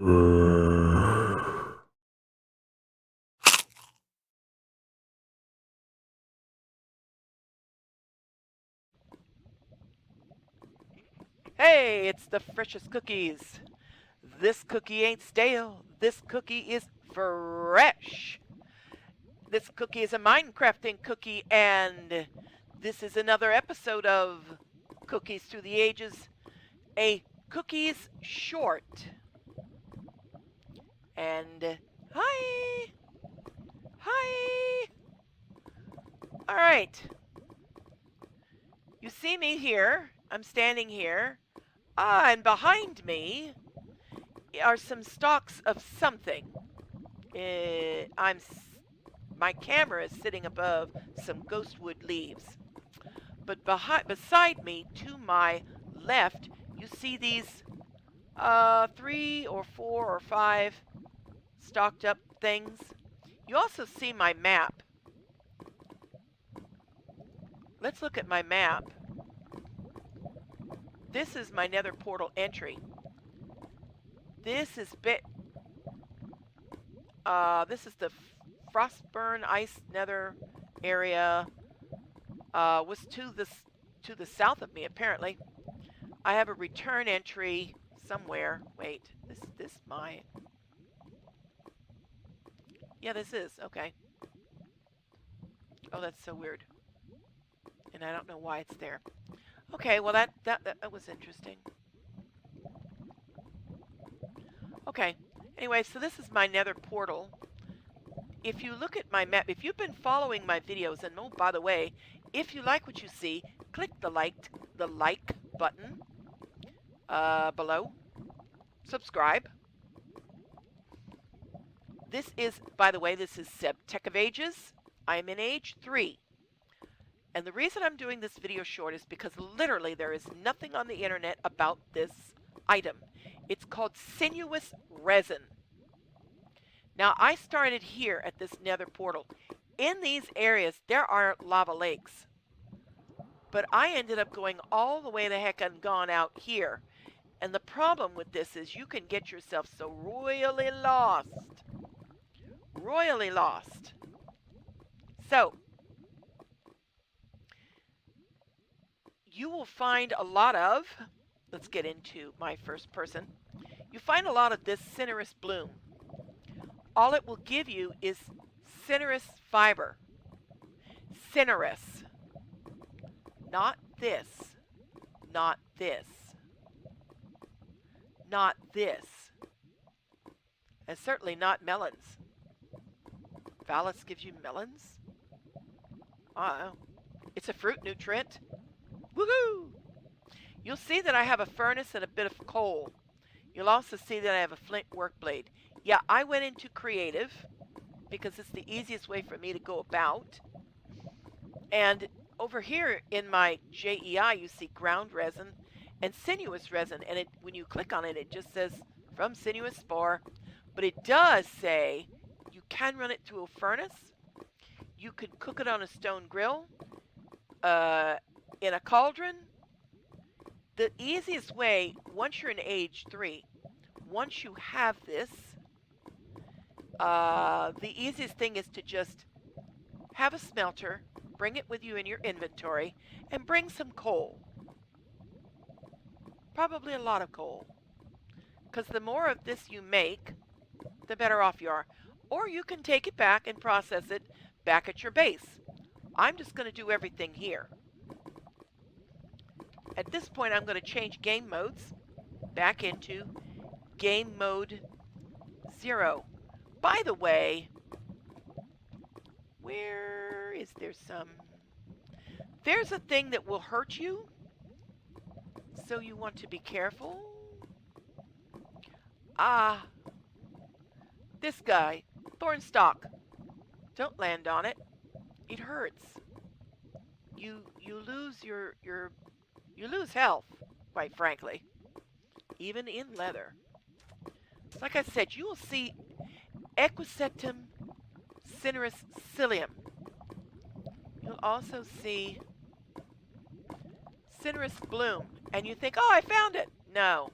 Hey, it's the freshest cookies. This cookie ain't stale. This cookie is fresh. This cookie is a Minecrafting cookie, and this is another episode of Cookies Through the Ages, a cookies short. And hi! Hi! Alright. You see me here. I'm standing here. And behind me are some stalks of something. My camera is sitting above some ghostwood leaves. But beside me, to my left, you see these 3 or 4 or 5 stalked up things. You also see my map. Let's look at my map. This is my nether portal entry. This is this is the Frostburn Ice Nether area. Was to the south of me, apparently. I have a return entry somewhere. Wait, this mine? Yeah, this is. Okay. Oh, that's so weird. And I don't know why it's there. Okay, well that was interesting. Okay. Anyway, so this is my nether portal. If you look at my map, if you've been following my videos, and oh, by the way, if you like what you see, click the like button below. Subscribe. This is, by the way, this is Sevtech of Ages. I'm in age 3. And the reason I'm doing this video short is because literally there is nothing on the internet about this item. It's called Sinuous Resin. Now, I started here at this nether portal. In these areas, there are lava lakes. But I ended up going all the way the heck and gone out here. And the problem with this is you can get yourself so royally lost. Royally lost. So, you will find a lot of, let's get into my first person. You find a lot of this Sinuous bloom. All it will give you is Sinuous fiber. Sinuous. Not this. Not this. Not this. And certainly not melons. Vallis gives you melons? Uh-oh. It's a fruit nutrient. Woohoo! You'll see that I have a furnace and a bit of coal. You'll also see that I have a flint work blade. Yeah, I went into creative because it's the easiest way for me to go about. And over here in my JEI, you see ground resin and sinuous resin. And when you click on it, it just says from sinuous spore. But it does say you can run it through a furnace. You can cook it on a stone grill, in a cauldron. The easiest way, once you're in age 3, once you have this, the easiest thing is to just have a smelter, bring it with you in your inventory, and bring some coal. Probably a lot of coal. Because the more of this you make, the better off you are. Or you can take it back and process it back at your base. I'm just going to do everything here. At this point, I'm going to change game modes back into game mode 0. By the way, where is there some? There's a thing that will hurt you, so you want to be careful. This guy, Thornstalk. Don't land on it. It hurts. You lose you lose health, quite frankly, even in leather. Like I said, you will see Equisectum cineris cilium. You'll also see Cineris bloom, and you think, oh, I found it. No.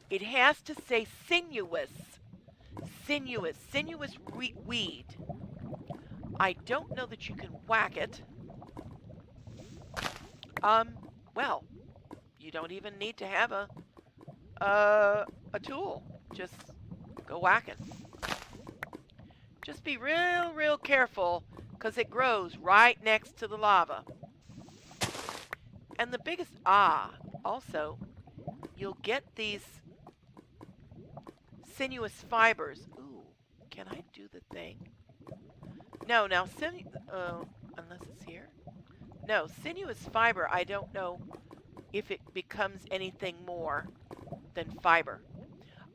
It has to say sinuous. Sinuous weed. I don't know that you can whack it. Well, you don't even need to have a tool. Just go whacking. Just be real careful, because it grows right next to the lava. And the biggest, also, you'll get these sinuous fibers. Ooh, can I do the thing? No, now, unless it's here. No, sinuous fiber, I don't know if it becomes anything more than fiber.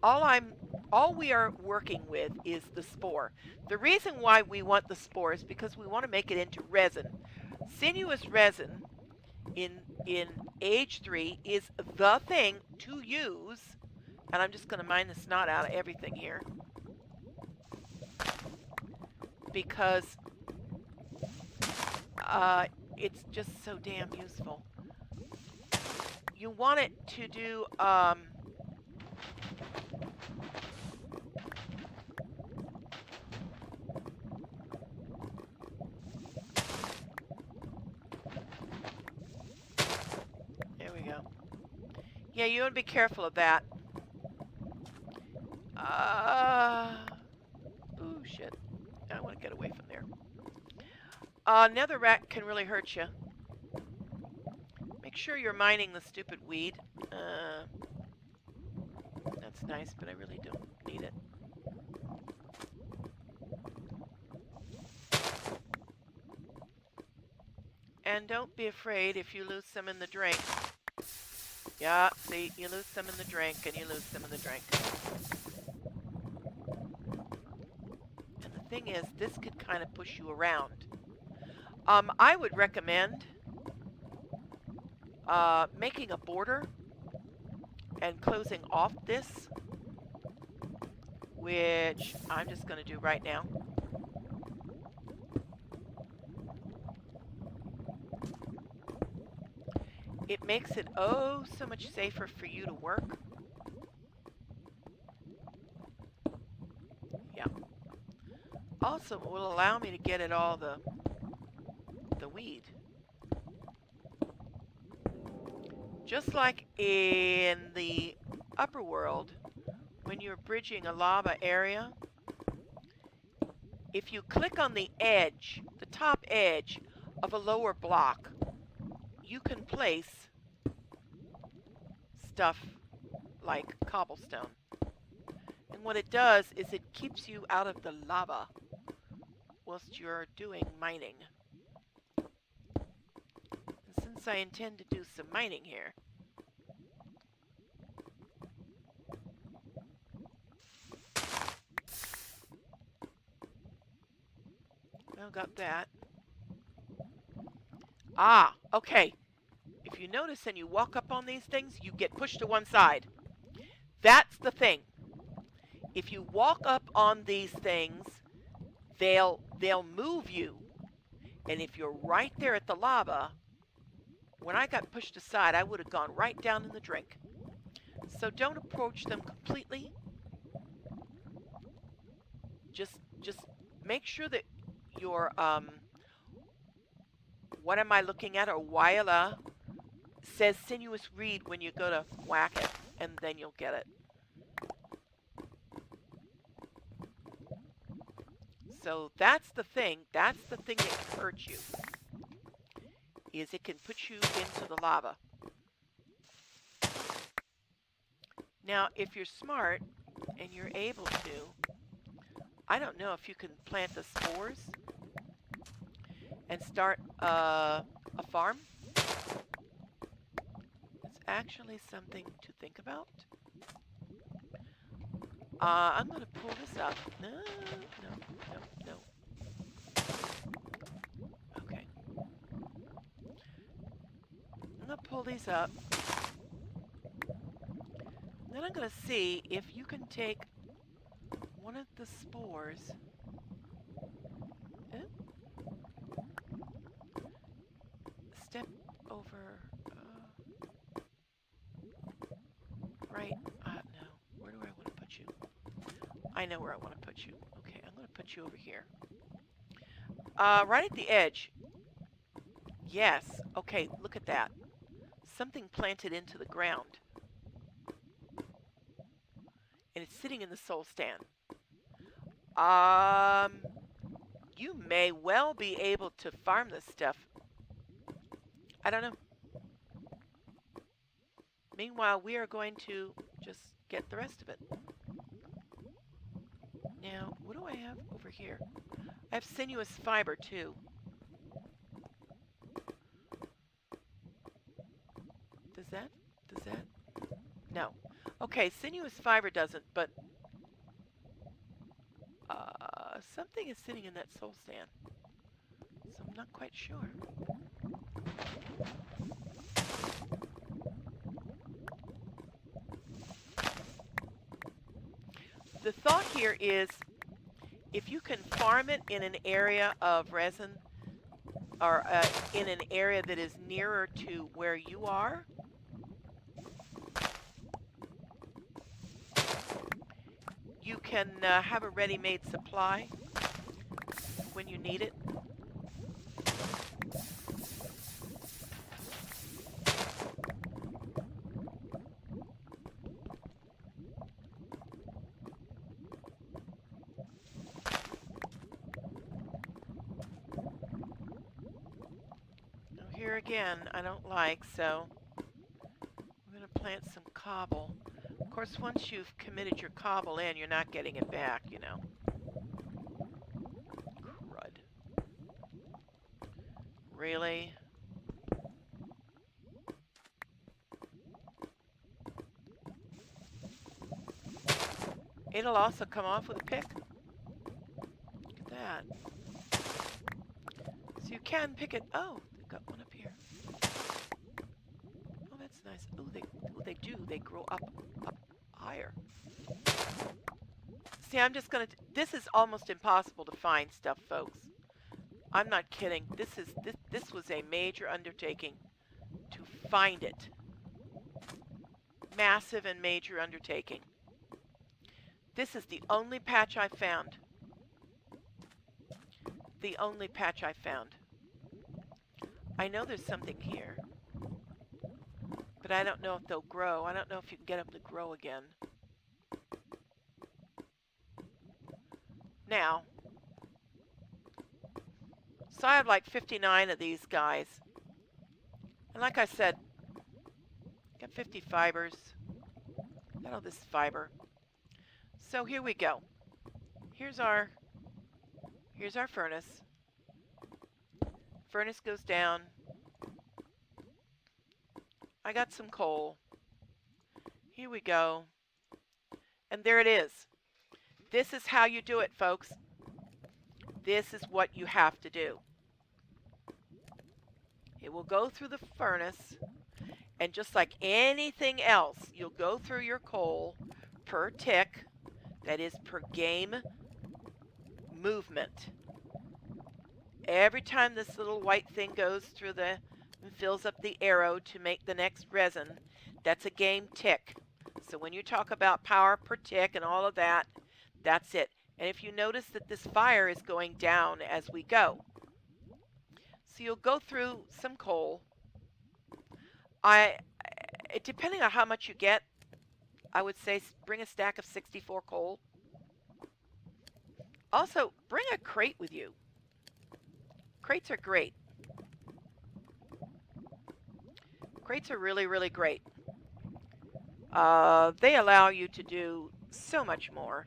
All we are working with is the spore. The reason why we want the spore is because we want to make it into resin. Sinuous resin in age 3 is the thing to use, and I'm just going to mine the snot out of everything here because it's just so damn useful. You want it to do there we go. Yeah, you want to be careful of that. Ooh, shit. I want to get away from there. Netherrack can really hurt you. Make sure you're mining the stupid weed. That's nice, but I really don't need it. And don't be afraid if you lose some in the drink. Yeah, see, you lose some in the drink, and you lose some in the drink. And the thing is, this could kind of push you around. I would recommend making a border and closing off this, which I'm just going to do right now. It makes it oh so much safer for you to work. Yeah. Also, it will allow me to get at all the weed. Just like in the upper world, when you're bridging a lava area, if you click on the edge, the top edge of a lower block, you can place stuff like cobblestone. And what it does is it keeps you out of the lava whilst you're doing mining. And since I intend to do some mining here, well, got that. Okay. If you notice and you walk up on these things, you get pushed to one side. That's the thing. If you walk up on these things, they'll move you. And if you're right there at the lava, when I got pushed aside, I would have gone right down in the drink. So don't approach them completely. Just make sure that your what am I looking at? Or Wyla says sinuous reed when you go to whack it, and then you'll get it. So that's the thing. That's the thing that can hurt you. Is it can put you into the lava. Now, if you're smart and you're able to, I don't know if you can plant the spores and start a farm. It's actually something to think about. I'm going to pull this up. No. Okay. I'm going to pull these up. Then I'm going to see if you can take one of the spores. Step over. Right. No. I know where I want to put you. Okay, I'm going to put you over here. Right at the edge. Yes. Okay, look at that. Something planted into the ground. And it's sitting in the soul stand. You may well be able to farm this stuff. I don't know. Meanwhile, we are going to just get the rest of it. Now, what do I have over here? I have sinuous fiber too. Does that? No. Okay, sinuous fiber doesn't, but something is sitting in that soul stand. So I'm not quite sure. The thought here is if you can farm it in an area of resin or in an area that is nearer to where you are, you can have a ready-made supply when you need it. Now here again, I don't like, so I'm going to plant some cobble. Of course, once you've committed your cobble in, you're not getting it back, you know. Crud. Really? It'll also come off with a pick. Look at that. So you can pick it. Oh, they've got one up here. Oh, that's nice. Oh, they do. They grow up higher. See, I'm just gonna. This is almost impossible to find stuff, folks. I'm not kidding. This was a major undertaking to find it. Massive and major undertaking. This is the only patch I found. The only patch I found. I know there's something here, but I don't know if they'll grow. I don't know if you can get them to grow again. Now, so I have like 59 of these guys. And like I said, got 50 fibers. Got all this fiber. So here we go. Here's our furnace. Furnace goes down. I got some coal. Here we go. And there it is. This is how you do it, folks. This is what you have to do. It will go through the furnace, and just like anything else, you'll go through your coal per tick, that is per game movement. Every time this little white thing goes through and fills up the arrow to make the next resin, that's a game tick. So when you talk about power per tick and all of that, that's it. And if you notice that this fire is going down as we go. So you'll go through some coal. Depending on how much you get, I would say bring a stack of 64 coal. Also, bring a crate with you. Crates are great. Crates are really, really great. They allow you to do so much more.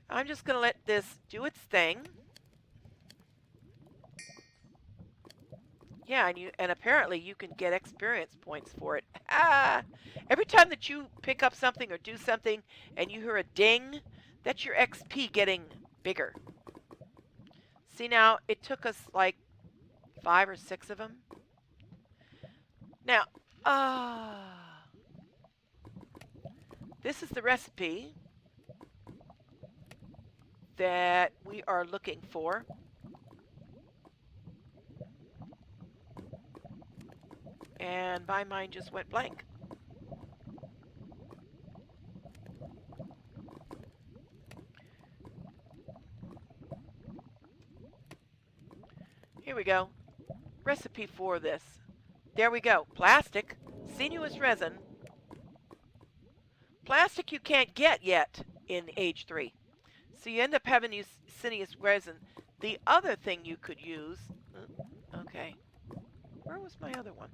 I'm just going to let this do its thing. Yeah, and apparently you can get experience points for it. Every time that you pick up something or do something and you hear a ding, that's your XP getting bigger. See, now, it took us like 5 or 6 of them. Now, this is the recipe that we are looking for. And my mind just went blank. Here we go. Recipe for this. There we go. Plastic. Sinuous resin. Plastic you can't get yet in age 3. So you end up having to use sinuous resin. The other thing you could use, okay, where was my other one?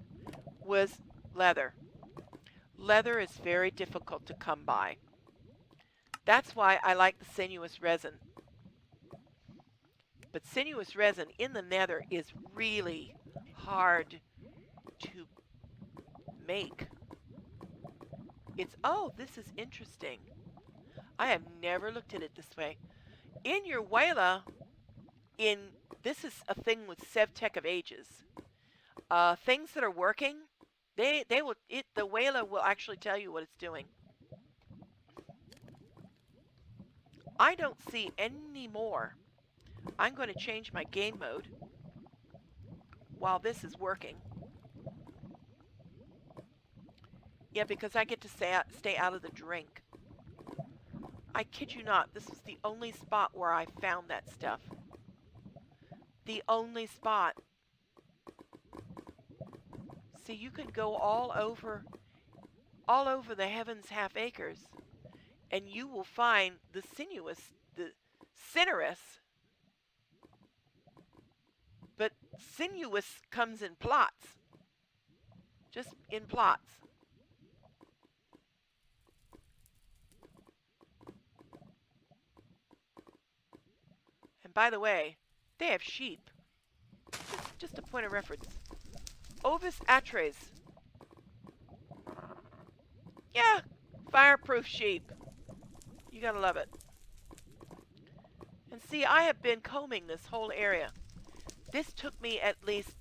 Was leather. Leather is very difficult to come by. That's why I like the sinuous resin. But sinuous resin in the nether is really hard to make. It's, oh, this is interesting. I have never looked at it this way. In your Wayla, this is a thing with Sevtech of Ages. Things that are working, the Wayla will actually tell you what it's doing. I don't see any more. I'm going to change my game mode while this is working. Yeah, because I get to stay out of the drink. I kid you not, this was the only spot where I found that stuff. The only spot. See, you can go all over the heavens half acres, and you will find the sinuous, the cinerous. But sinuous comes in plots. Just in plots. And by the way, they have sheep. Just a point of reference. Ovis atres. Yeah, fireproof sheep. You gotta love it. And see, I have been combing this whole area. This took me at least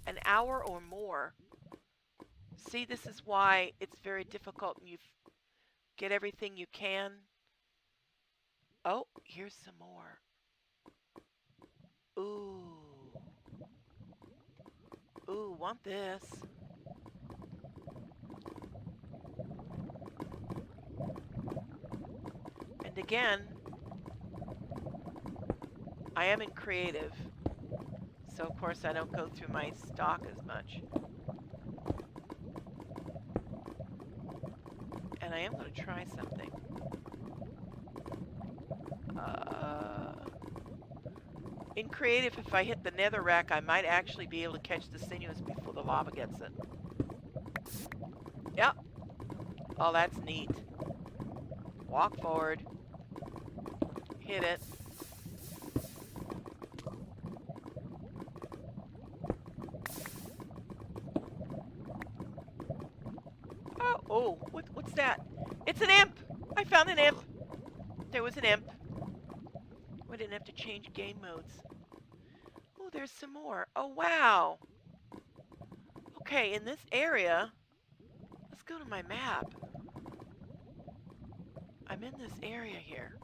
an hour or more. See, this is why it's very difficult and you get everything you can. Oh, here's some more. Ooh. Ooh, want this. And again, I am in creative, so of course I don't go through my stock as much. And I am going to try something. In creative, if I hit the nether rack, I might actually be able to catch the sinuous before the lava gets it. Yep. Oh, that's neat. Walk forward. Hit it. Oh, what's that? It's an imp! I found an imp! There was an imp. I didn't have to change game modes. Oh, there's some more. Oh, wow! Okay, in this area, let's go to my map. I'm in this area here.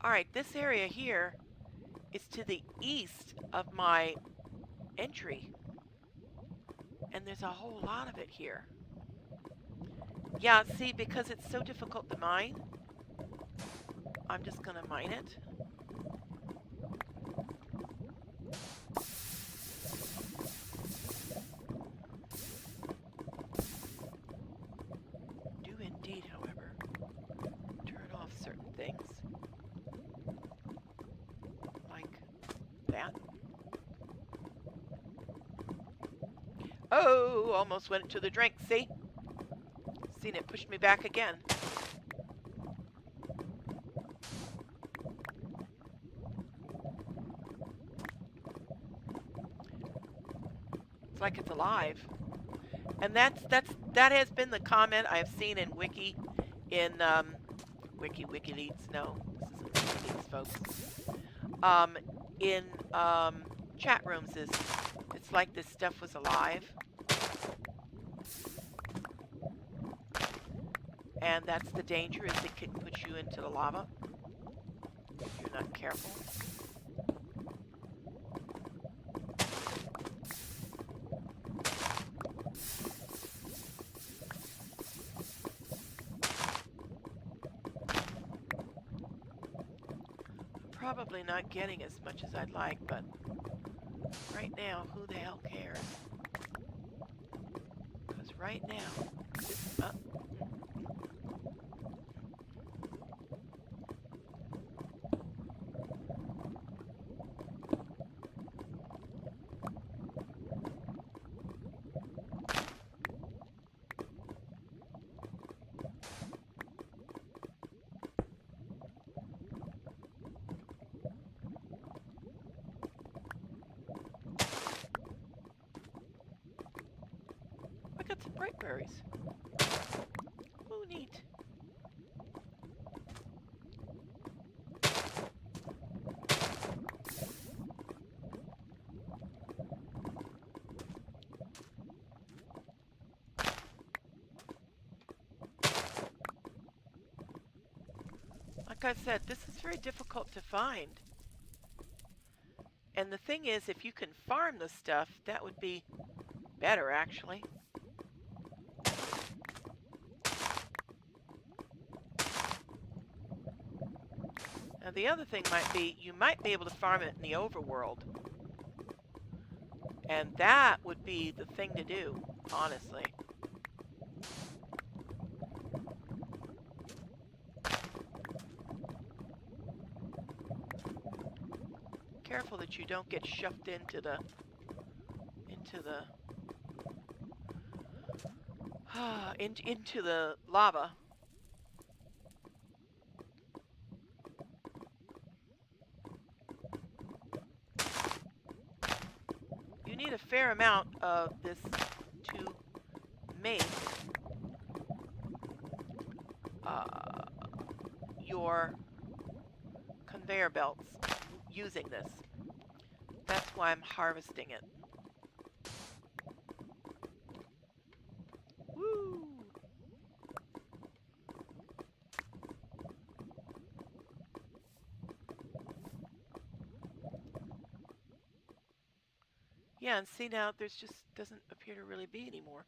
Alright, this area here is to the east of my entry. And there's a whole lot of it here. Yeah, see, because it's so difficult to mine, I'm just going to mine it. Do indeed, however, turn off certain things. Like that. Oh, almost went into the drink, see? Seen it push me back again. It's like it's alive. And that has been the comment I have seen in Wiki, in WikiLeaks. No, this isn't WikiLeaks, folks. In chat rooms is it's like this stuff was alive. And that's the danger, is it can put you into the lava if you're not careful. probably not getting as much as I'd like, but right now, who the hell cares? Because right now, I got some bright berries. Oh, neat. Like I said, this is very difficult to find. And the thing is, if you can farm the stuff, that would be better, actually. Now, the other thing might be, you might be able to farm it in the overworld. And that would be the thing to do, honestly. Careful that you don't get shoved into the lava. You need a fair amount of this to make your conveyor belts using this. That's why I'm harvesting it. Woo! Yeah, and see now, there's just doesn't appear to really be anymore.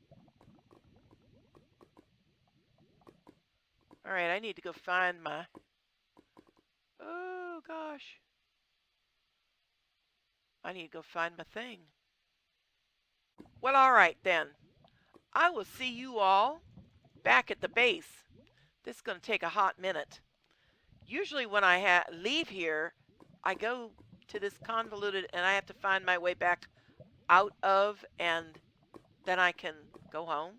All right, I need to go find my... Oh, gosh. I need to go find my thing. Well, all right, then. I will see you all back at the base. This is going to take a hot minute. Usually when I leave here, I go to this convoluted and I have to find my way back out of, and then I can go home.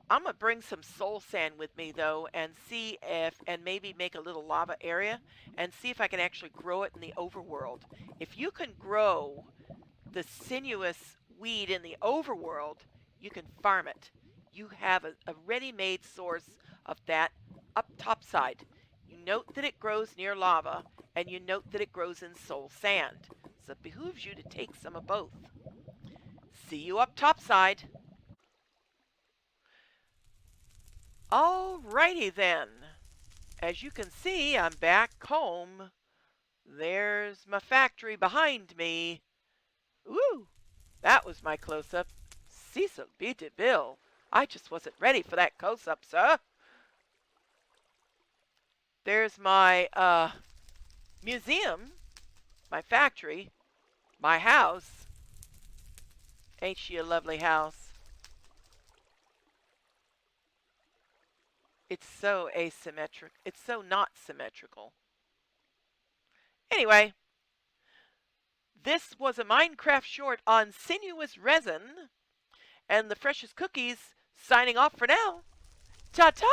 I'm going to bring some soul sand with me, though, and see if, and maybe make a little lava area, and see if I can actually grow it in the overworld. If you can grow the sinuous weed in the overworld, you can farm it. You have a ready-made source of that up top side. You note that it grows near lava, and you note that it grows in soul sand. So it behooves you to take some of both. See you up top side. Alrighty then. As you can see, I'm back home. There's my factory behind me. Ooh, that was my close-up. Cecil B. DeVille. I just wasn't ready for that close-up, sir. There's my museum, my factory, my house. Ain't she a lovely house? It's so asymmetric. It's so not symmetrical. Anyway, this was a Minecraft short on Sinuous Resin, and the Freshest Cookies signing off for now. Ta-ta!